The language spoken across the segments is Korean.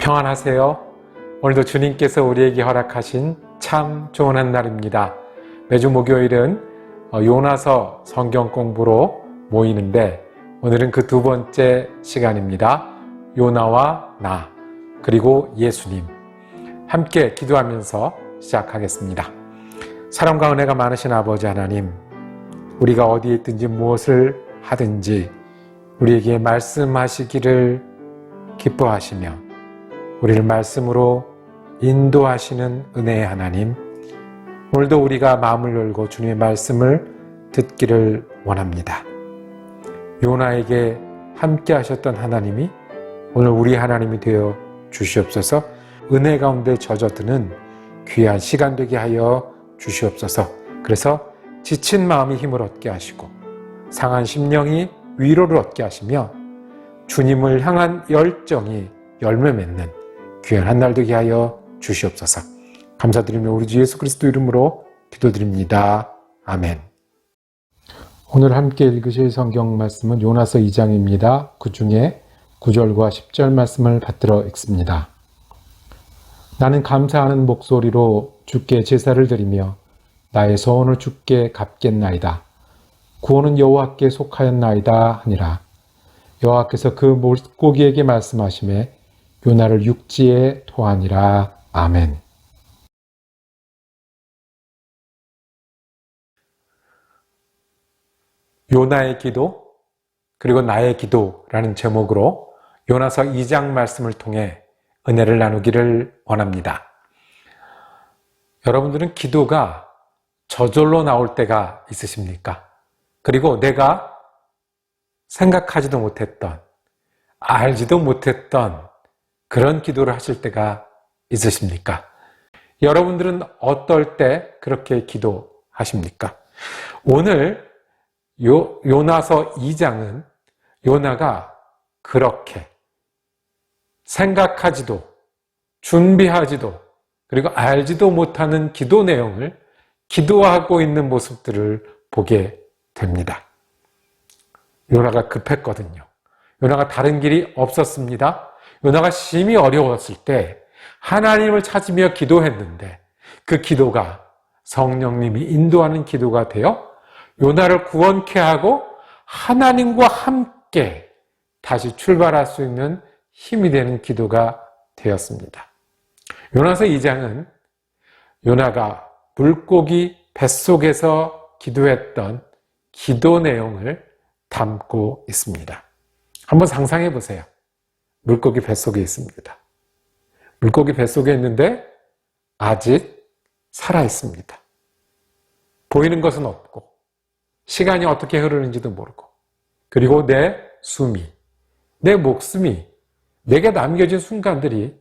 평안하세요. 오늘도 주님께서 우리에게 허락하신 참 좋은 한 날입니다. 매주 목요일은 요나서 성경 공부로 모이는데 오늘은 그 두 번째 시간입니다. 요나와 나 그리고 예수님 함께 기도하면서 시작하겠습니다. 사랑과 은혜가 많으신 아버지 하나님, 우리가 어디에 있든지 무엇을 하든지 우리에게 말씀하시기를 기뻐하시며 우리를 말씀으로 인도하시는 은혜의 하나님, 오늘도 우리가 마음을 열고 주님의 말씀을 듣기를 원합니다. 요나에게 함께 하셨던 하나님이 오늘 우리 하나님이 되어 주시옵소서. 은혜 가운데 젖어드는 귀한 시간 되게 하여 주시옵소서. 그래서 지친 마음이 힘을 얻게 하시고 상한 심령이 위로를 얻게 하시며 주님을 향한 열정이 열매 맺는 귀한 한 날 되게 하여 주시옵소서. 감사드리며 우리 주 예수 그리스도 이름으로 기도드립니다. 아멘. 오늘 함께 읽으실 성경 말씀은 요나서 2장입니다. 그 중에 9절과 10절 말씀을 받들어 읽습니다. 나는 감사하는 목소리로 주께 제사를 드리며 나의 소원을 주께 갚겠나이다. 구원은 여호와께 속하였나이다 하니라. 여호와께서 그 물고기에게 말씀하시매 요나를 육지에 토하니라. 아멘. 요나의 기도 그리고 나의 기도라는 제목으로 요나서 2장 말씀을 통해 은혜를 나누기를 원합니다. 여러분들은 기도가 저절로 나올 때가 있으십니까? 그리고 내가 생각하지도 못했던, 알지도 못했던 그런 기도를 하실 때가 있으십니까? 여러분들은 어떨 때 그렇게 기도하십니까? 오늘 요나서 2장은 요나가 그렇게 생각하지도 준비하지도 그리고 알지도 못하는 기도 내용을 기도하고 있는 모습들을 보게 됩니다. 요나가 급했거든요. 요나가 다른 길이 없었습니다. 요나가 심히 어려웠을 때 하나님을 찾으며 기도했는데 그 기도가 성령님이 인도하는 기도가 되어 요나를 구원케 하고 하나님과 함께 다시 출발할 수 있는 힘이 되는 기도가 되었습니다. 요나서 2장은 요나가 물고기 뱃속에서 기도했던 기도 내용을 담고 있습니다. 한번 상상해 보세요. 물고기 뱃속에 있습니다. 물고기 뱃속에 있는데 아직 살아 있습니다. 보이는 것은 없고 시간이 어떻게 흐르는지도 모르고 그리고 내 숨이, 내 목숨이 내게 남겨진 순간들이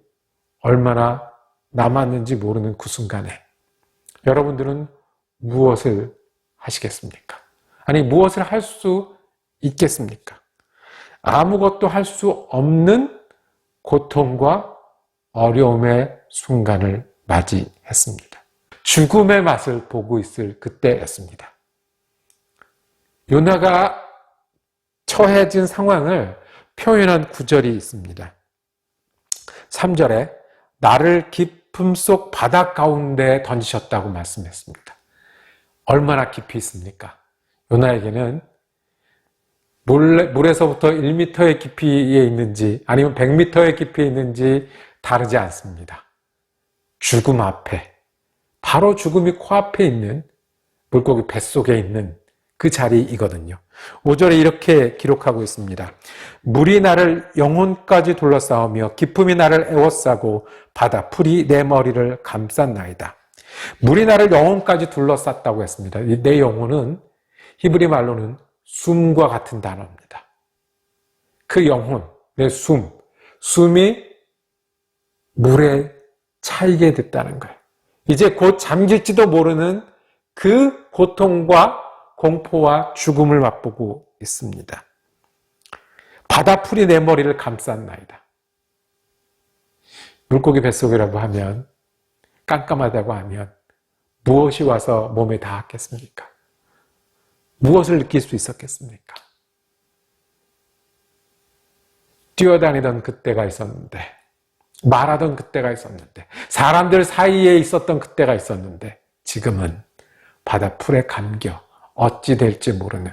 얼마나 남았는지 모르는 그 순간에 여러분들은 무엇을 하시겠습니까? 아니 무엇을 할 수 있겠습니까? 아무것도 할 수 없는 고통과 어려움의 순간을 맞이했습니다. 죽음의 맛을 보고 있을 그때였습니다. 요나가 처해진 상황을 표현한 구절이 있습니다. 3절에 나를 깊음 속 바다 가운데 던지셨다고 말씀했습니다. 얼마나 깊이 있습니까? 요나에게는 물에서부터 1m의 깊이에 있는지 아니면 100m의 깊이에 있는지 다르지 않습니다. 죽음 앞에, 바로 죽음이 코앞에 있는 물고기 뱃속에 있는 그 자리이거든요. 5절에 이렇게 기록하고 있습니다. 물이 나를 영혼까지 둘러싸우며 기품이 나를 에워싸고 바다 풀이 내 머리를 감쌌나이다. 물이 나를 영혼까지 둘러쌌다고 했습니다. 내 영혼은 히브리 말로는 숨과 같은 단어입니다. 그 영혼, 내 숨이 물에 차이게 됐다는 거예요. 이제 곧 잠길지도 모르는 그 고통과 공포와 죽음을 맛보고 있습니다. 바다풀이 내 머리를 감쌌나이다. 물고기 뱃속이라고 하면, 깜깜하다고 하면 무엇이 와서 몸에 닿았겠습니까? 무엇을 느낄 수 있었겠습니까? 뛰어다니던 그때가 있었는데 말하던 그때가 있었는데, 사람들 사이에 있었던 그때가 있었는데, 지금은 바다 풀에 감겨 어찌 될지 모르는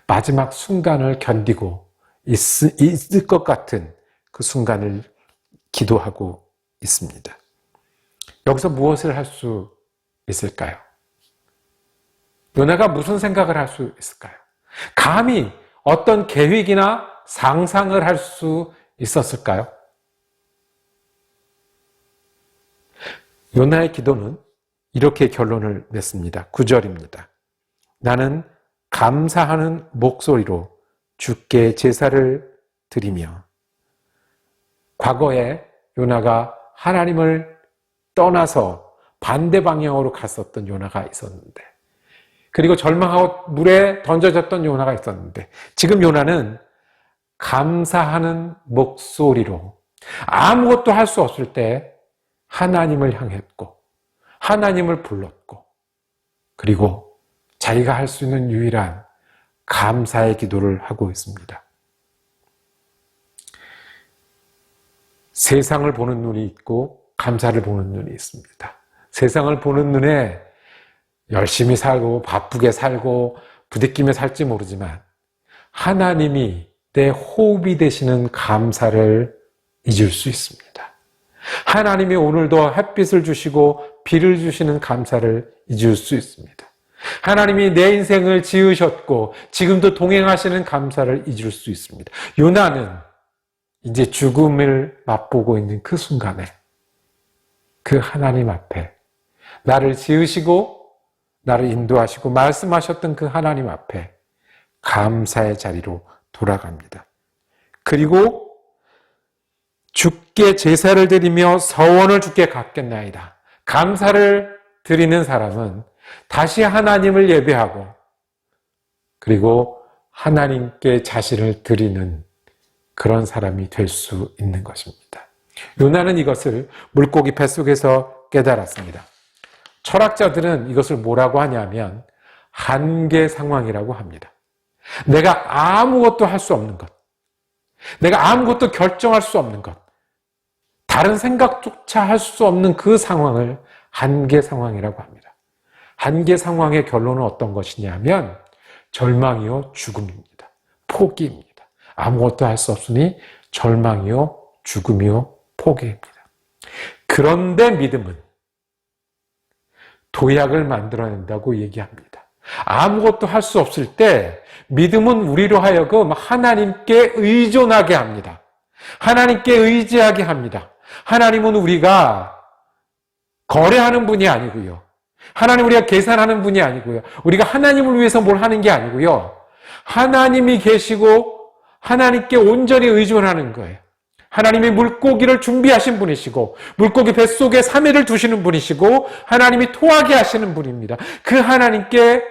마지막 순간을 견디고 있을 것 같은 그 순간을 기도하고 있습니다. 여기서 무엇을 할 수 있을까요? 요나가 무슨 생각을 할 수 있을까요? 감히 어떤 계획이나 상상을 할 수 있었을까요? 요나의 기도는 이렇게 결론을 냈습니다. 9절입니다. 나는 감사하는 목소리로 주께 제사를 드리며. 과거에 요나가 하나님을 떠나서 반대 방향으로 갔었던 요나가 있었는데, 그리고 절망하고 물에 던져졌던 요나가 있었는데, 지금 요나는 감사하는 목소리로 아무것도 할 수 없을 때 하나님을 향했고 하나님을 불렀고, 그리고 자기가 할 수 있는 유일한 감사의 기도를 하고 있습니다. 세상을 보는 눈이 있고 감사를 보는 눈이 있습니다. 세상을 보는 눈에 열심히 살고 바쁘게 살고 부대끼며 살지 모르지만, 하나님이 내 호흡이 되시는 감사를 잊을 수 있습니다. 하나님이 오늘도 햇빛을 주시고 비를 주시는 감사를 잊을 수 있습니다. 하나님이 내 인생을 지으셨고 지금도 동행하시는 감사를 잊을 수 있습니다. 요나는 이제 죽음을 맛보고 있는 그 순간에 그 하나님 앞에, 나를 지으시고 나를 인도하시고 말씀하셨던 그 하나님 앞에 감사의 자리로 돌아갑니다. 그리고 주께 제사를 드리며 서원을 주께 갚겠나이다. 감사를 드리는 사람은 다시 하나님을 예배하고, 그리고 하나님께 자신을 드리는 그런 사람이 될 수 있는 것입니다. 요나는 이것을 물고기 뱃속에서 깨달았습니다. 철학자들은 이것을 뭐라고 하냐면 한계 상황이라고 합니다. 내가 아무것도 할 수 없는 것, 내가 아무것도 결정할 수 없는 것, 다른 생각조차 할 수 없는 그 상황을 한계 상황이라고 합니다. 한계 상황의 결론은 어떤 것이냐면 절망이요 죽음입니다. 포기입니다. 아무것도 할 수 없으니 절망이요 죽음이요 포기입니다. 그런데 믿음은 도약을 만들어낸다고 얘기합니다. 아무것도 할 수 없을 때 믿음은 우리로 하여금 하나님께 의존하게 합니다. 하나님께 의지하게 합니다. 하나님은 우리가 거래하는 분이 아니고요. 하나님 우리가 계산하는 분이 아니고요. 우리가 하나님을 위해서 뭘 하는 게 아니고요. 하나님이 계시고 하나님께 온전히 의존하는 거예요. 하나님이 물고기를 준비하신 분이시고 물고기 뱃속에 3일을 두시는 분이시고 하나님이 토하게 하시는 분입니다. 그 하나님께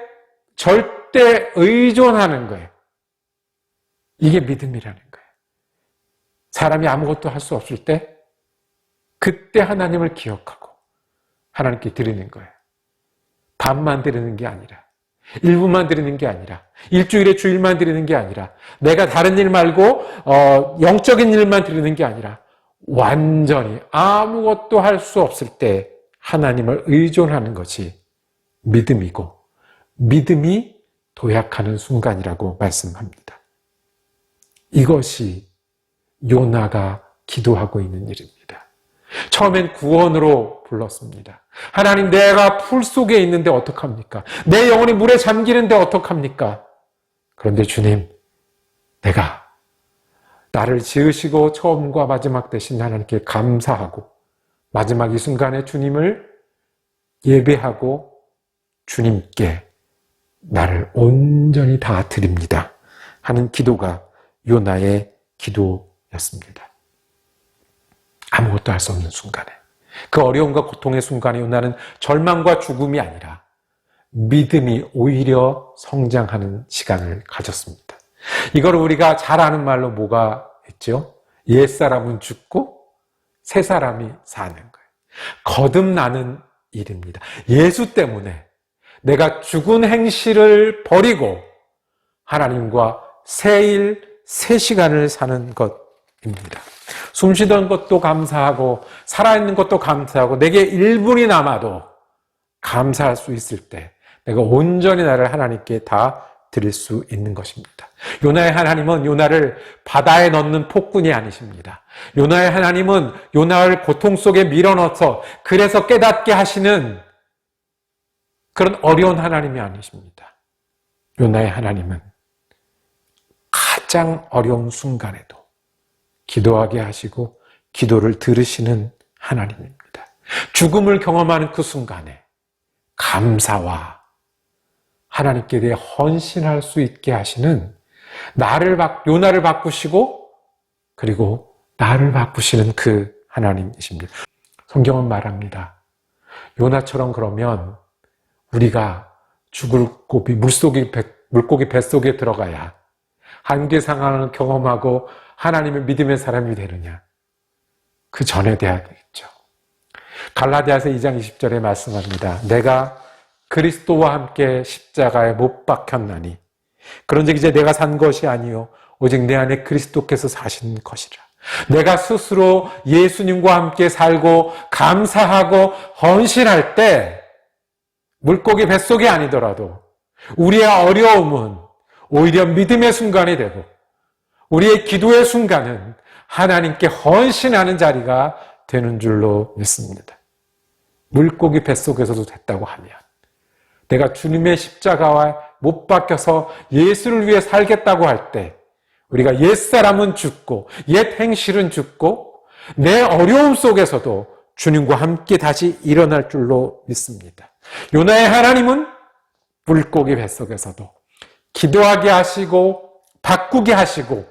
절대 의존하는 거예요. 이게 믿음이라는 거예요. 사람이 아무것도 할 수 없을 때 그때 하나님을 기억하고 하나님께 드리는 거예요. 반만 드리는 게 아니라, 일부만 드리는 게 아니라, 일주일에 주일만 드리는 게 아니라, 내가 다른 일 말고 영적인 일만 드리는 게 아니라 완전히 아무것도 할 수 없을 때 하나님을 의존하는 것이 믿음이고, 믿음이 도약하는 순간이라고 말씀합니다. 이것이 요나가 기도하고 있는 일입니다. 처음엔 구원으로 불렀습니다. 하나님, 내가 풀 속에 있는데 어떡합니까? 내 영혼이 물에 잠기는데 어떡합니까? 그런데 주님, 내가 나를 지으시고 처음과 마지막 되신 하나님께 감사하고 마지막 이 순간에 주님을 예배하고 주님께 나를 온전히 다 드립니다 하는 기도가 요나의 기도였습니다. 아무것도 할 수 없는 순간에, 그 어려움과 고통의 순간에 요나는 절망과 죽음이 아니라 믿음이 오히려 성장하는 시간을 가졌습니다. 이걸 우리가 잘 아는 말로 뭐가 있죠? 옛사람은 죽고 새 사람이 사는 거예요. 거듭나는 일입니다. 예수 때문에 내가 죽은 행실을 버리고 하나님과 새 일, 새 시간을 사는 것, 숨 쉬던 것도 감사하고 살아있는 것도 감사하고 내게 1분이 남아도 감사할 수 있을 때 내가 온전히 나를 하나님께 다 드릴 수 있는 것입니다. 요나의 하나님은 요나를 바다에 넣는 폭군이 아니십니다. 요나의 하나님은 요나를 고통 속에 밀어넣어서 그래서 깨닫게 하시는 그런 어려운 하나님이 아니십니다. 요나의 하나님은 가장 어려운 순간에도 기도하게 하시고 기도를 들으시는 하나님입니다. 죽음을 경험하는 그 순간에 감사와 하나님께 대해 헌신할 수 있게 하시는 요나를 바꾸시고 그리고 나를 바꾸시는 그 하나님이십니다. 성경은 말합니다. 요나처럼 그러면 우리가 죽을 고비 물고기 뱃속에 들어가야 한계 상황을 경험하고 하나님의 믿음의 사람이 되느냐. 그 전에 돼야 되겠죠. 갈라디아서 2장 20절에 말씀합니다. 내가 그리스도와 함께 십자가에 못 박혔나니 그런즉 이제 내가 산 것이 아니요 오직 내 안에 그리스도께서 사신 것이라. 내가 스스로 예수님과 함께 살고 감사하고 헌신할 때 물고기 뱃속이 아니더라도 우리의 어려움은 오히려 믿음의 순간이 되고 우리의 기도의 순간은 하나님께 헌신하는 자리가 되는 줄로 믿습니다. 물고기 뱃속에서도 됐다고 하면 내가 주님의 십자가와 못 박혀서 예수를 위해 살겠다고 할 때 우리가 옛사람은 죽고 옛 행실은 죽고 내 어려움 속에서도 주님과 함께 다시 일어날 줄로 믿습니다. 요나의 하나님은 물고기 뱃속에서도 기도하게 하시고 바꾸게 하시고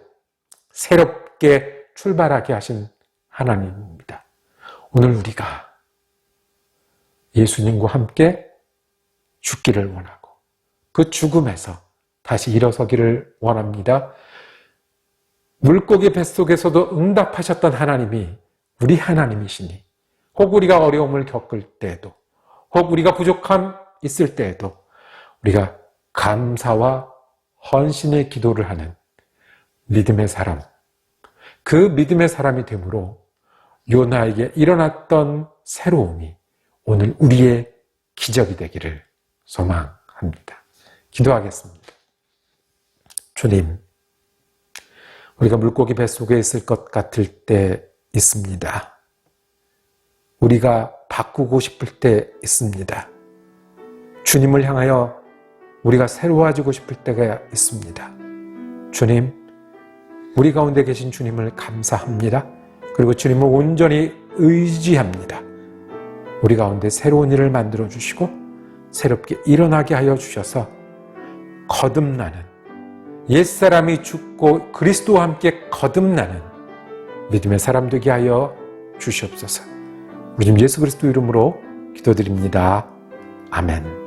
새롭게 출발하게 하신 하나님입니다. 오늘 우리가 예수님과 함께 죽기를 원하고 그 죽음에서 다시 일어서기를 원합니다. 물고기 뱃속에서도 응답하셨던 하나님이 우리 하나님이시니 혹 우리가 어려움을 겪을 때에도 혹 우리가 부족함 있을 때에도 우리가 감사와 헌신의 기도를 하는 믿음의 사람, 그 믿음의 사람이 되므로 요나에게 일어났던 새로움이 오늘 우리의 기적이 되기를 소망합니다. 기도하겠습니다. 주님, 우리가 물고기 뱃속에 있을 것 같을 때 있습니다. 우리가 바꾸고 싶을 때 있습니다. 주님을 향하여 우리가 새로워지고 싶을 때가 있습니다. 주님, 우리 가운데 계신 주님을 감사합니다. 그리고 주님을 온전히 의지합니다. 우리 가운데 새로운 일을 만들어 주시고 새롭게 일어나게 하여 주셔서 거듭나는 옛사람이 죽고 그리스도와 함께 거듭나는 믿음의 사람 되게 하여 주시옵소서. 우리 주님 예수 그리스도 이름으로 기도드립니다. 아멘.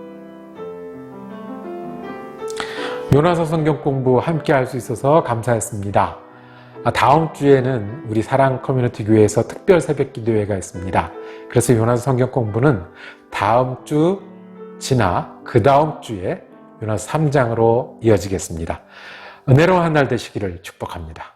요나서 성경 공부 함께 할 수 있어서 감사했습니다. 다음 주에는 우리 사랑 커뮤니티 교회에서 특별 새벽 기도회가 있습니다. 그래서 요나서 성경 공부는 다음 주 지나 그 다음 주에 요나서 3장으로 이어지겠습니다. 은혜로운 한 날 되시기를 축복합니다.